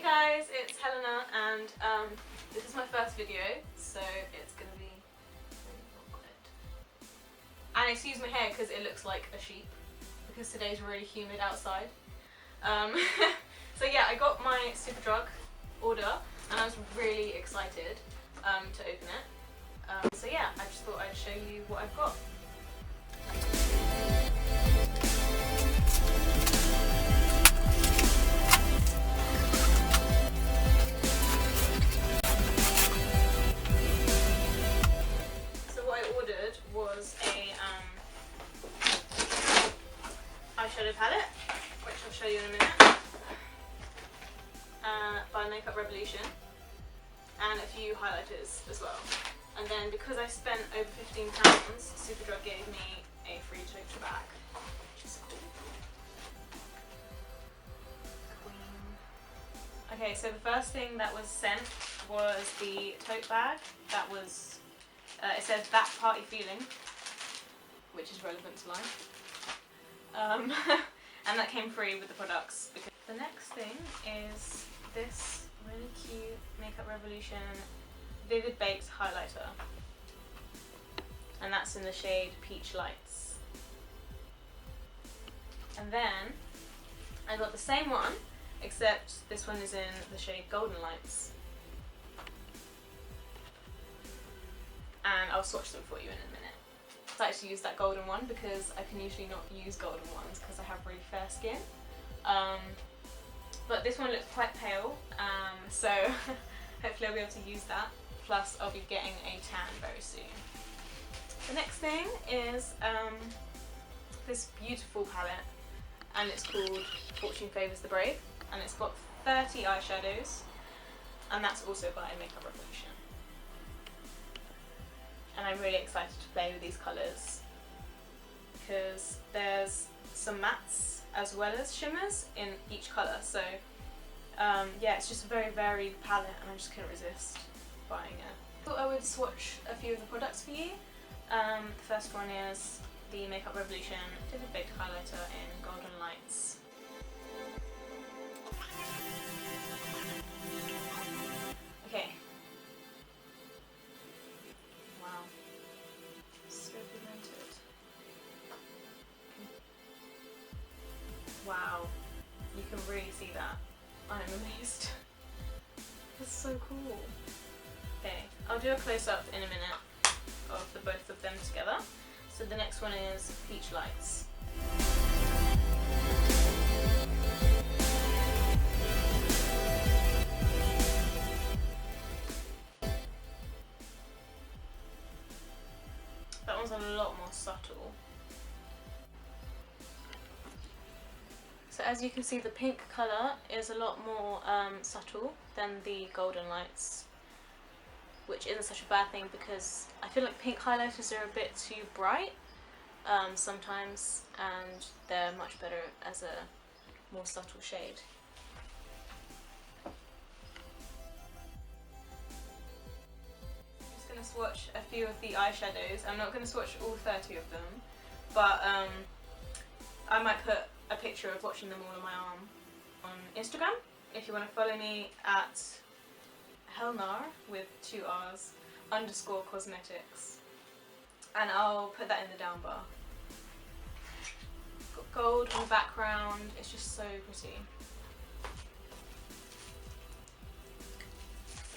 guys, it's Helena, and this is my first video, so it's gonna be really awkward. And excuse my hair because it looks like a sheep, because today's really humid outside. So yeah, I got my Superdrug order, and I was really excited to open it. So yeah, I just thought I'd show you what I've got. Was a eyeshadow palette, which I'll show you in a minute, by Makeup Revolution, and a few highlighters as well. And then because I spent over £15, Superdrug gave me a free tote bag, which is cool. Queen. Okay, so the first thing that was sent was the tote bag. That was it says that party feeling, which is relevant to life. And that came free with the products. Because the next thing is this really cute Makeup Revolution Vivid Baked highlighter. And that's in the shade Peach Lights. And then I got the same one, except this one is in the shade Golden Lights. And I'll swatch them for you in a minute. I decided to use that golden one because I can usually not use golden ones because I have really fair skin. But this one looks quite pale, so hopefully I'll be able to use that. Plus I'll be getting a tan very soon. The next thing is this beautiful palette, and it's called Fortune Favours the Brave, and it's got 30 eyeshadows, and that's also by Makeup Revolution. And I'm really excited to play with these colours because there's some mattes as well as shimmers in each colour. So yeah, it's just a very varied palette, and I just couldn't resist buying it. I thought I would swatch a few of the products for you. The first one is the Makeup Revolution Vivid Baked Highlighter in Golden Lights. Okay. Wow, you can really see that. I'm amazed. It's so cool. Okay, I'll do a close-up in a minute of the both of them together. So the next one is Peach Lights. That one's a lot more subtle. So as you can see, the pink colour is a lot more subtle than the Golden Lights, which isn't such a bad thing because I feel like pink highlighters are a bit too bright sometimes, and they're much better as a more subtle shade. I'm just going to swatch a few of the eyeshadows. I'm not going to swatch all 30 of them, but I might put a picture of watching them all on my arm on Instagram if you want to follow me at Helnar with 2 R's _cosmetics, and I'll put that in the down bar. Got gold in the background, it's just so pretty.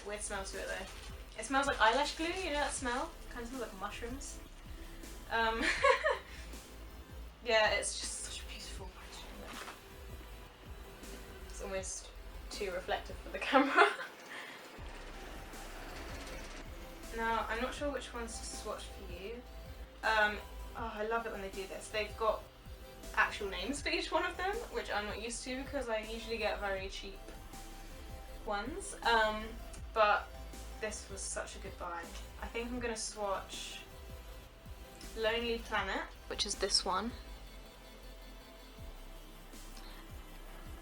Weird smell to it though. It smells like eyelash glue, you know that smell? Kind of smells like mushrooms. Yeah, it's just such a beautiful packaging. It's almost too reflective for the camera. Now, I'm not sure which ones to swatch for you. Oh, I love it when they do this. They've got actual names for each one of them, which I'm not used to because I usually get very cheap ones. But this was such a good buy. I think I'm going to swatch Lonely Planet, which is this one.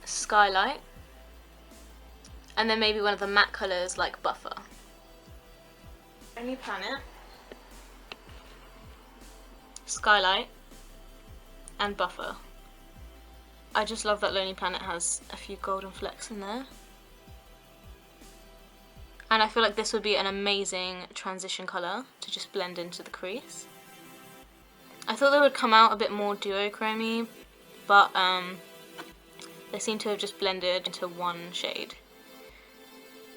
Skylight, and then maybe one of the matte colours like Buffer. Lonely Planet, Skylight, and Buffer. I just love that Lonely Planet has a few golden flecks in there. And I feel like this would be an amazing transition colour to just blend into the crease. I thought they would come out a bit more duochrome-y, but they seem to have just blended into one shade.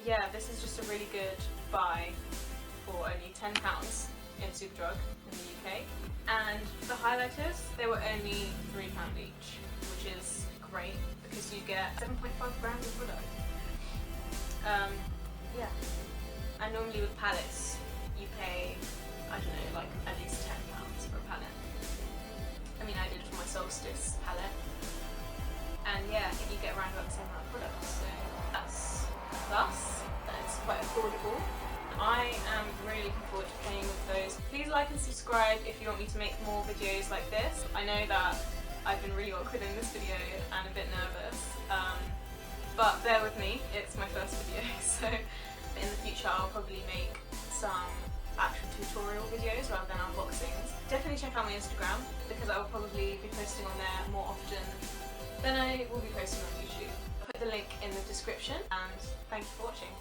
Yeah, this is just a really good buy for only £10 in Superdrug in the UK. And the highlighters, they were only £3 each, which is great because you get 7.5 grams of product. Yeah. And normally with palettes, you pay, I don't know, like at least £10 for a palette. I mean, I did it for my Solstice palette. And yeah, I think you get around about the same amount of products, so that's a plus. That's quite affordable. I am really looking forward to playing with those. Please like and subscribe if you want me to make more videos like this. I know that I've been really awkward in this video and a bit nervous, but bear with me, it's my first video, so in the future I'll probably make some actual tutorial videos rather than unboxings. Definitely check out my Instagram because I will probably be posting on there more often than I will be posting on YouTube. I'll put the link in the description and thank you for watching.